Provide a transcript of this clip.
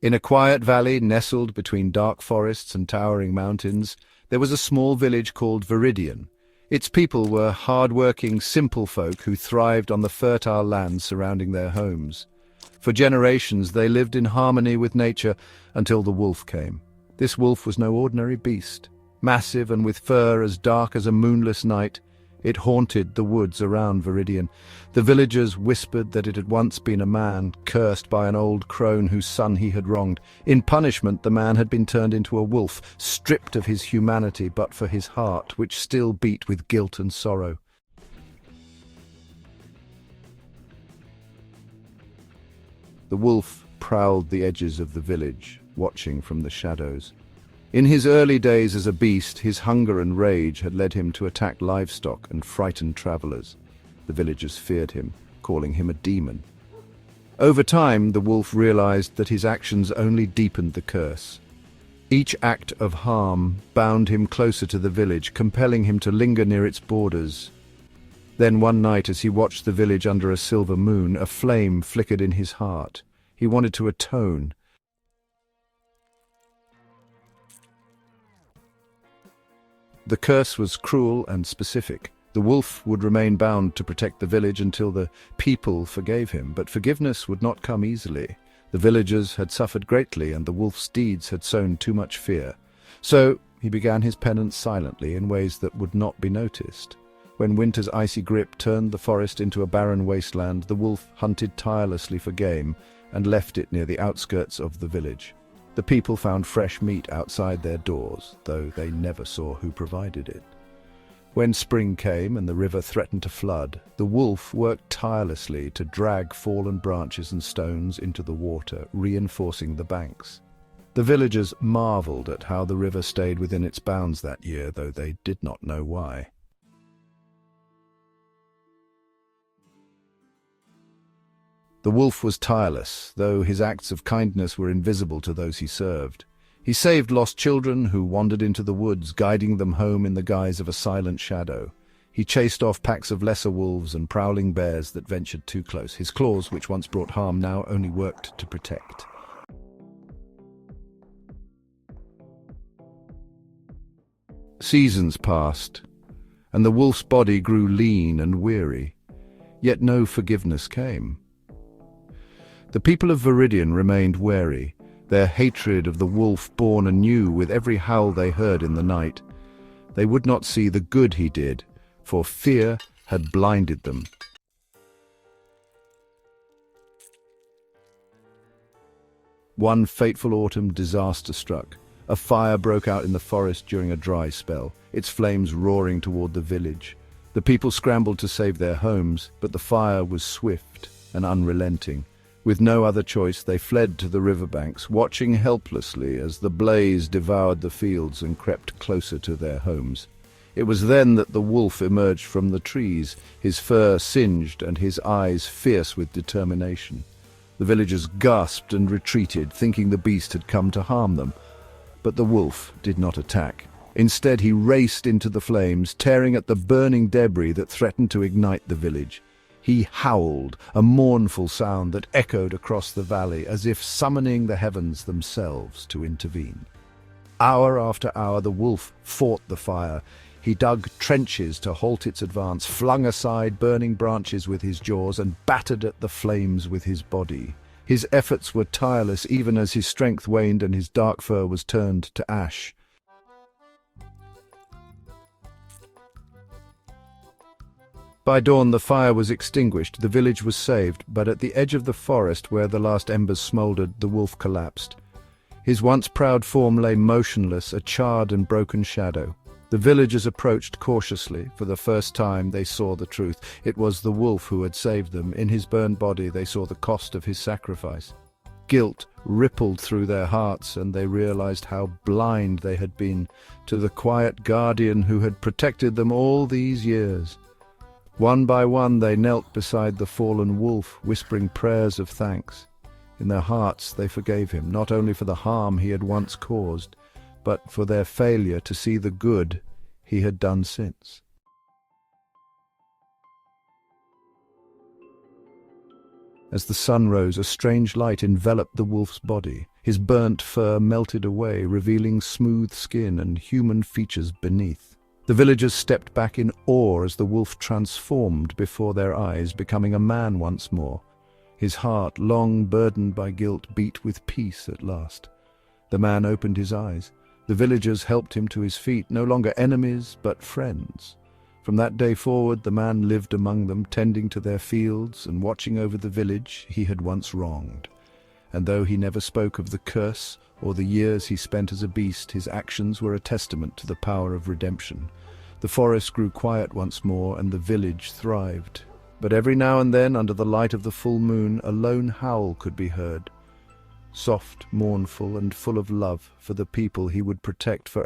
In a quiet valley nestled between dark forests and towering mountains, there was a small village called Veridian. Its people were hard-working, simple folk who thrived on the fertile land surrounding their homes. For generations they lived in harmony with nature until the wolf came. This wolf was no ordinary beast. Massive and with fur as dark as a moonless night, it haunted the woods around Veridian. The villagers whispered that it had once been a man, cursed by an old crone whose son he had wronged. In punishment, the man had been turned into a wolf, stripped of his humanity but for his heart, which still beat with guilt and sorrow. The wolf prowled the edges of the village, watching from the shadows. In his early days as a beast, his hunger and rage had led him to attack livestock and frighten travelers. The villagers feared him, calling him a demon. Over time, the wolf realized that his actions only deepened the curse. Each act of harm bound him closer to the village, compelling him to linger near its borders. Then one night, as he watched the village under a silver moon, a flame flickered in his heart. He wanted to atone. The curse was cruel and specific. The wolf would remain bound to protect the village until the people forgave him, but forgiveness would not come easily. The villagers had suffered greatly, and the wolf's deeds had sown too much fear. So he began his penance silently in ways that would not be noticed. When winter's icy grip turned the forest into a barren wasteland, the wolf hunted tirelessly for game and left it near the outskirts of the village. The people found fresh meat outside their doors, though they never saw who provided it. When spring came and the river threatened to flood, the wolf worked tirelessly to drag fallen branches and stones into the water, reinforcing the banks. The villagers marveled at how the river stayed within its bounds that year, though they did not know why. The wolf was tireless, though his acts of kindness were invisible to those he served. He saved lost children who wandered into the woods, guiding them home in the guise of a silent shadow. He chased off packs of lesser wolves and prowling bears that ventured too close. His claws, which once brought harm, now only worked to protect. Seasons passed, and the wolf's body grew lean and weary, yet no forgiveness came. The people of Veridian remained wary, their hatred of the wolf born anew with every howl they heard in the night. They would not see the good he did, for fear had blinded them. One fateful autumn, disaster struck. A fire broke out in the forest during a dry spell, its flames roaring toward the village. The people scrambled to save their homes, but the fire was swift and unrelenting. With no other choice, they fled to the riverbanks, watching helplessly as the blaze devoured the fields and crept closer to their homes. It was then that the wolf emerged from the trees, his fur singed and his eyes fierce with determination. The villagers gasped and retreated, thinking the beast had come to harm them. But the wolf did not attack. Instead, he raced into the flames, tearing at the burning debris that threatened to ignite the village. He howled, a mournful sound that echoed across the valley, as if summoning the heavens themselves to intervene. Hour after hour, the wolf fought the fire. He dug trenches to halt its advance, flung aside burning branches with his jaws, and battered at the flames with his body. His efforts were tireless, even as his strength waned and his dark fur was turned to ash. By dawn, the fire was extinguished, the village was saved, but at the edge of the forest where the last embers smouldered, the wolf collapsed. His once proud form lay motionless, a charred and broken shadow. The villagers approached cautiously. For the first time, they saw the truth. It was the wolf who had saved them. In his burned body, they saw the cost of his sacrifice. Guilt rippled through their hearts, and they realized how blind they had been to the quiet guardian who had protected them all these years. One by one, they knelt beside the fallen wolf, whispering prayers of thanks. In their hearts, they forgave him, not only for the harm he had once caused, but for their failure to see the good he had done since. As the sun rose, a strange light enveloped the wolf's body. His burnt fur melted away, revealing smooth skin and human features beneath. The villagers stepped back in awe as the wolf transformed before their eyes, becoming a man once more. His heart, long burdened by guilt, beat with peace at last. The man opened his eyes. The villagers helped him to his feet, no longer enemies, but friends. From that day forward, the man lived among them, tending to their fields and watching over the village he had once wronged. And though he never spoke of the curse or the years he spent as a beast, his actions were a testament to the power of redemption. The forest grew quiet once more, and the village thrived. But every now and then, under the light of the full moon, a lone howl could be heard. Soft, mournful, and full of love for the people he would protect forever.